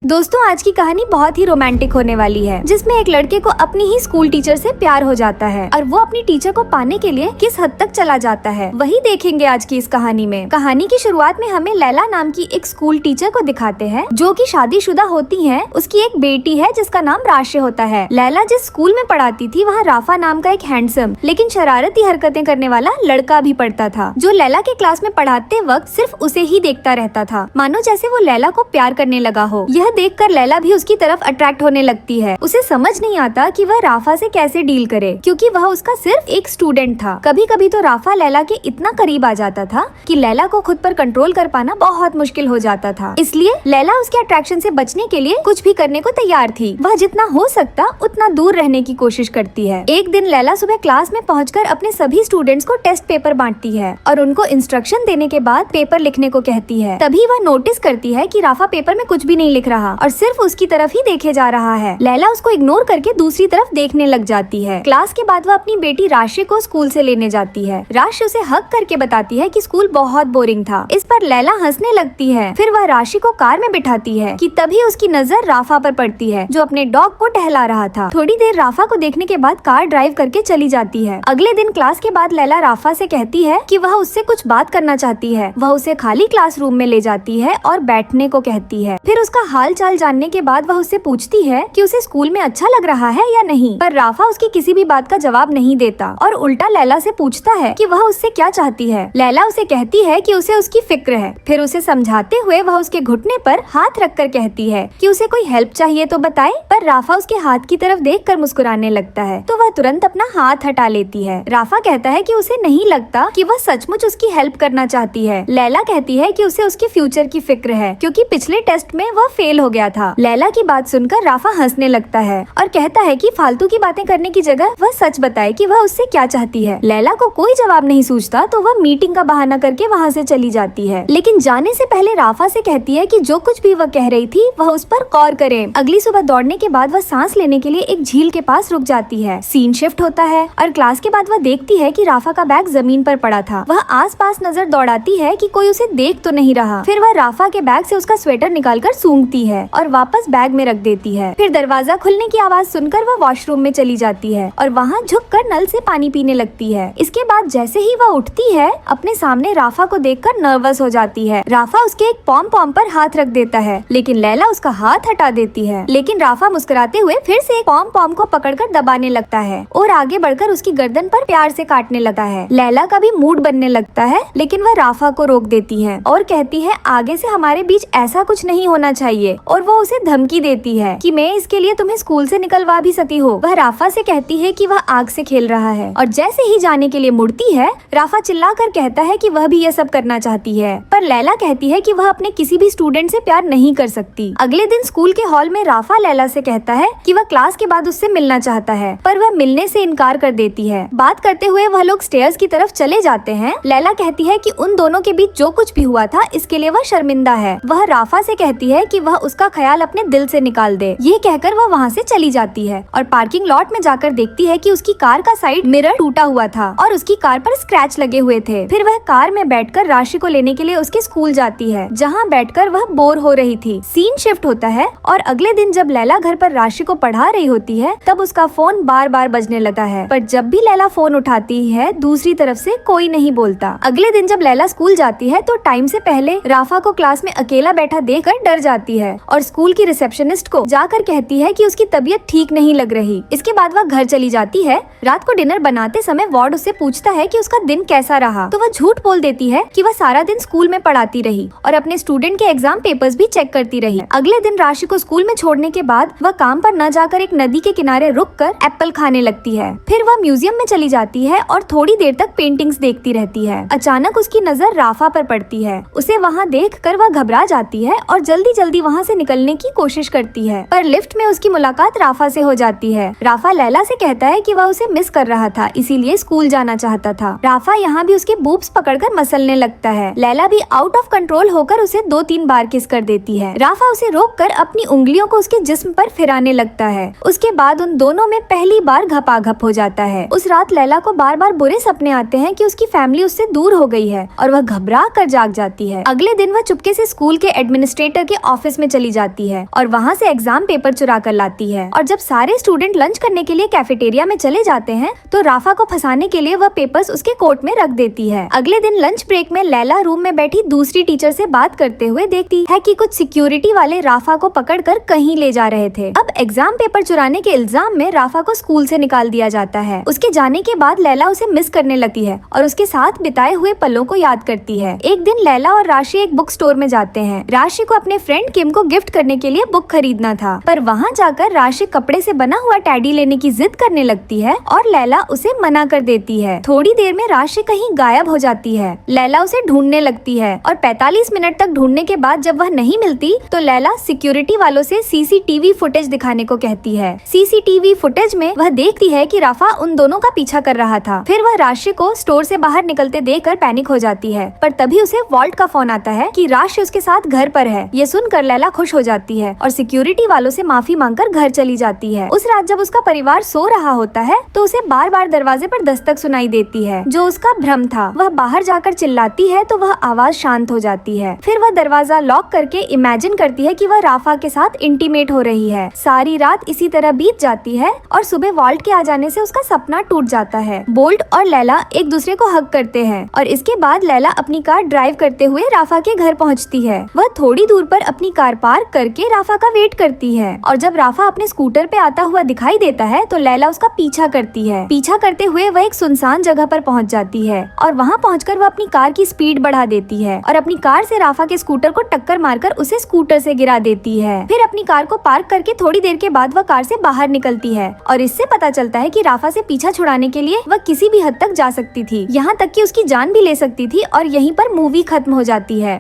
दोस्तों, आज की कहानी बहुत ही रोमांटिक होने वाली है, जिसमें एक लड़के को अपनी ही स्कूल टीचर से प्यार हो जाता है और वो अपनी टीचर को पाने के लिए किस हद तक चला जाता है, वही देखेंगे आज की इस कहानी में। कहानी की शुरुआत में हमें लैला नाम की एक स्कूल टीचर को दिखाते हैं, जो कि शादीशुदा होती है। उसकी एक बेटी है जिसका नाम राशि होता है। लैला जिस स्कूल में पढ़ाती थी, वहाँ राफा नाम का एक हैंडसम लेकिन शरारती हरकतें करने वाला लड़का भी पढ़ता था, जो लैला के क्लास में पढ़ाते वक्त सिर्फ उसे ही देखता रहता था, मानो जैसे वो लैला को प्यार करने लगा हो। यह देखकर लैला भी उसकी तरफ अट्रैक्ट होने लगती है। उसे समझ नहीं आता कि वह राफा से कैसे डील करे, क्योंकि वह उसका सिर्फ एक स्टूडेंट था। कभी कभी तो राफा लैला के इतना करीब आ जाता था कि लैला को खुद पर कंट्रोल कर पाना बहुत मुश्किल हो जाता था। इसलिए लैला उसके अट्रैक्शन से बचने के लिए कुछ भी करने को तैयार थी। वह जितना हो सकता उतना दूर रहने की कोशिश करती है। एक दिन लैला सुबह क्लास में पहुंचकर अपने सभी स्टूडेंट्स को टेस्ट पेपर बांटती है और उनको इंस्ट्रक्शन देने के बाद पेपर लिखने को कहती है। तभी वह नोटिस करती है कि राफा पेपर में कुछ भी नहीं लिख रहा और सिर्फ उसकी तरफ ही देखे जा रहा है। लैला उसको इग्नोर करके दूसरी तरफ देखने लग जाती है। क्लास के बाद वह अपनी बेटी राशि को स्कूल से लेने जाती है। राशि उसे हक करके बताती है कि स्कूल बहुत बोरिंग था। इस पर लैला हंसने लगती है। फिर वह राशि को कार में बिठाती है कि तभी उसकी नजर राफा पर पड़ती है, जो अपने डॉग को टहला रहा था। थोड़ी देर राफा को देखने के बाद कार ड्राइव करके चली जाती है। अगले दिन क्लास के बाद लैला राफा से कहती है कि वह उससे कुछ बात करना चाहती है। वह उसे खाली क्लासरूम में ले जाती है और बैठने को कहती है। फिर उसका हाल चाल जानने के बाद वह उससे पूछती है कि उसे स्कूल में अच्छा लग रहा है या नहीं, पर राफा उसकी किसी भी बात का जवाब नहीं देता और उल्टा लैला से पूछता है कि वह उससे क्या चाहती है। लैला उसे कहती है कि उसे उसकी फिक्र है। फिर उसे समझाते हुए वह उसके घुटने पर हाथ रखकर कहती है कि उसे कोई हेल्प चाहिए तो बताए, पर राफा उसके हाथ की तरफ देखकर मुस्कुराने लगता है, तो वह तुरंत अपना हाथ हटा लेती है। राफा कहता है कि उसे नहीं लगता कि वह सचमुच उसकी हेल्प करना चाहती है। लैला कहती है कि उसे उसके फ्यूचर की फिक्र है, क्योंकि पिछले टेस्ट में वह फेल हो गया था। लैला की बात सुनकर राफा हंसने लगता है और कहता है कि फालतू की बातें करने की जगह वह सच बताए कि वह उससे क्या चाहती है। लैला को कोई जवाब नहीं सूझता, तो वह मीटिंग का बहाना करके वहाँ से चली जाती है। लेकिन जाने से पहले राफा से कहती है कि जो कुछ भी वह कह रही थी वह उस पर गौर करे। अगली सुबह दौड़ने के बाद वह सांस लेने के लिए एक झील के पास रुक जाती है। सीन शिफ्ट होता है और क्लास के बाद वह देखती है कि राफा का बैग जमीन पर पड़ा था। वह आसपास नजर दौड़ाती है कि कोई उसे देख तो नहीं रहा। फिर वह राफा के बैग से उसका स्वेटर निकालकर सूंघती है और वापस बैग में रख देती है। फिर दरवाजा खुलने की आवाज सुनकर वह वॉशरूम में चली जाती है और वहाँ झुककर नल से पानी पीने लगती है। इसके बाद जैसे ही वह उठती है, अपने सामने राफा को देखकर नर्वस हो जाती है। राफा उसके एक पॉम पॉम पर हाथ रख देता है, लेकिन लैला उसका हाथ हटा देती है। लेकिन राफा मुस्कुराते हुए फिर से एक पॉम पॉम को पकड़कर दबाने लगता है और आगे बढ़कर उसकी गर्दन पर प्यार से काटने लगता है। लैला का भी मूड बनने लगता है, लेकिन वह राफा को रोक देती है और कहती है आगे से हमारे बीच ऐसा कुछ नहीं होना चाहिए, और वो उसे धमकी देती है कि मैं इसके लिए तुम्हें स्कूल से निकलवा भी सकती हूँ। वह राफा से कहती है कि वह आग से खेल रहा है और जैसे ही जाने के लिए मुड़ती है, राफा चिल्लाकर कहता है कि वह भी यह सब करना चाहती है, पर लैला कहती है कि वह अपने किसी भी स्टूडेंट से प्यार नहीं कर सकती। अगले दिन स्कूल के हॉल में राफा लैला से कहता है कि वह क्लास के बाद उससे मिलना चाहता है, पर वह मिलने से इनकार कर देती है। बात करते हुए वह लोग स्टेयर्स की तरफ चले जाते हैं। लैला कहती है कि उन दोनों के बीच जो कुछ भी हुआ था इसके लिए वह शर्मिंदा है। वह राफा से कहती है कि वह उसका ख्याल अपने दिल से निकाल दे। ये कहकर वह वहाँ से चली जाती है और पार्किंग लॉट में जाकर देखती है कि उसकी कार का साइड मिरर टूटा हुआ था और उसकी कार पर स्क्रैच लगे हुए थे। फिर वह कार में बैठकर राशि को लेने के लिए उसके स्कूल जाती है, जहाँ बैठकर वह बोर हो रही थी। सीन शिफ्ट होता है और अगले दिन जब लैला घर पर राशि को पढ़ा रही होती है, तब उसका फोन बार बार बजने लगता है, पर जब भी लैला फोन उठाती है, दूसरी तरफ से कोई नहीं बोलता। अगले दिन जब लैला स्कूल जाती है, तो टाइम से पहले राफा को क्लास में अकेला बैठा देखकर डर जाती है और स्कूल की रिसेप्शनिस्ट को जाकर कहती है कि उसकी तबीयत ठीक नहीं लग रही। इसके बाद वह घर चली जाती है। रात को डिनर बनाते समय वार्ड उससे पूछता है कि उसका दिन कैसा रहा, तो वह झूठ बोल देती है कि वह सारा दिन स्कूल में पढ़ाती रही और अपने स्टूडेंट के एग्जाम पेपर्स भी चेक करती रही। अगले दिन राशि को स्कूल में छोड़ने के बाद वह काम पर न जाकर एक नदी के किनारे रुककर एप्पल खाने लगती है। फिर वह म्यूजियम में चली जाती है और थोड़ी देर तक पेंटिंग्स देखती रहती है। अचानक उसकी नजर राफा पर पड़ती है। उसे वहाँ देखकर वह घबरा जाती है और जल्दी जल्दी वहाँ से निकलने की कोशिश करती है, पर लिफ्ट में उसकी मुलाकात राफा से हो जाती है। राफा लैला से कहता है कि वह उसे मिस कर रहा था, इसीलिए स्कूल जाना चाहता था। राफा यहाँ भी उसके बूब्स पकड़कर मसलने लगता है। लैला भी आउट ऑफ कंट्रोल होकर उसे 2-3 बार किस कर देती है। राफा उसे रोककर अपनी उंगलियों को उसके जिस्म पर फिराने लगता है। उसके बाद उन दोनों में पहली बार घपाघप हो जाता है। उस रात लैला को बार बार बुरे सपने आते हैं कि उसकी फैमिली उससे दूर हो गई है और वह घबरा कर जाग जाती है। अगले दिन वह चुपके से स्कूल के एडमिनिस्ट्रेटर के ऑफिस में चली जाती है और वहाँ से एग्जाम पेपर चुरा कर लाती है। और जब सारे स्टूडेंट लंच करने के लिए कैफेटेरिया में चले जाते हैं तो राफा को फंसाने के लिए वह पेपर्स उसके कोट में रख देती है। अगले दिन लंच ब्रेक में लैला रूम में बैठी दूसरी टीचर से बात करते हुए देखती है कि कुछ सिक्योरिटी वाले राफा को पकड़कर कहीं ले जा रहे थे। अब एग्जाम पेपर चुराने के इल्जाम में राफा को स्कूल से निकाल दिया जाता है। उसके जाने के बाद लैला उसे मिस करने लगती है और उसके साथ बिताए हुए पलों को याद करती है। एक दिन लैला और राशि एक बुक स्टोर में जाते हैं। राशि को अपने फ्रेंड किम को गिफ्ट करने के लिए बुक खरीदना था, पर वहाँ जाकर राशि कपड़े से बना हुआ टैडी लेने की जिद करने लगती है और लैला उसे मना कर देती है। थोड़ी देर में राशि कहीं गायब हो जाती है। लैला उसे ढूंढने लगती है और 45 मिनट तक ढूंढने के बाद जब वह नहीं मिलती तो लैला सिक्योरिटी वालों से सीसीटीवी फुटेज दिखाने को कहती है। सीसीटीवी फुटेज में वह देखती है कि राफा उन दोनों का पीछा कर रहा था। फिर वह राशि को स्टोर से बाहर निकलते देखकर पैनिक हो जाती है, पर तभी उसे वॉल्ट का फोन आता है कि राशि उसके साथ घर पर है। ये सुनकर लैला खुश हो जाती है और सिक्योरिटी वालों से माफी मांगकर घर चली जाती है। उस रात जब उसका परिवार सो रहा होता है तो उसे बार बार दरवाजे पर दस्तक सुनाई देती है, जो उसका भ्रम था। वह बाहर जाकर चिल्लाती है तो वह आवाज शांत हो जाती है। फिर वह दरवाजा लॉक करके इमेजिन करती है कि वह राफा के साथ इंटीमेट हो रही है। सारी रात इसी तरह बीत जाती है और सुबह वॉल्ट के आ जाने से उसका सपना टूट जाता है। बोल्ट और लैला एक दूसरे को हग करते हैं और इसके बाद लैला अपनी कार ड्राइव करते हुए राफा के घर पहुंचती है। वह थोड़ी दूर पर अपनी कार पार्क करके राफा का वेट करती है और जब राफा अपने स्कूटर पे आता हुआ दिखाई देता है तो लैला उसका पीछा करती है। पीछा करते हुए वह एक सुनसान जगह पर पहुंच जाती है और वहां पहुंचकर वह अपनी कार की स्पीड बढ़ा देती है और अपनी कार से राफा के स्कूटर को टक्कर मारकर उसे स्कूटर से गिरा देती है। फिर अपनी कार को पार्क करके थोड़ी देर के बाद वह कार से बाहर निकलती है और इससे पता चलता है कि राफा से पीछा छुड़ाने के लिए वह किसी भी हद तक जा सकती थी, यहाँ तक कि उसकी जान भी ले सकती थी और यहीं पर मूवी खत्म हो जाती है।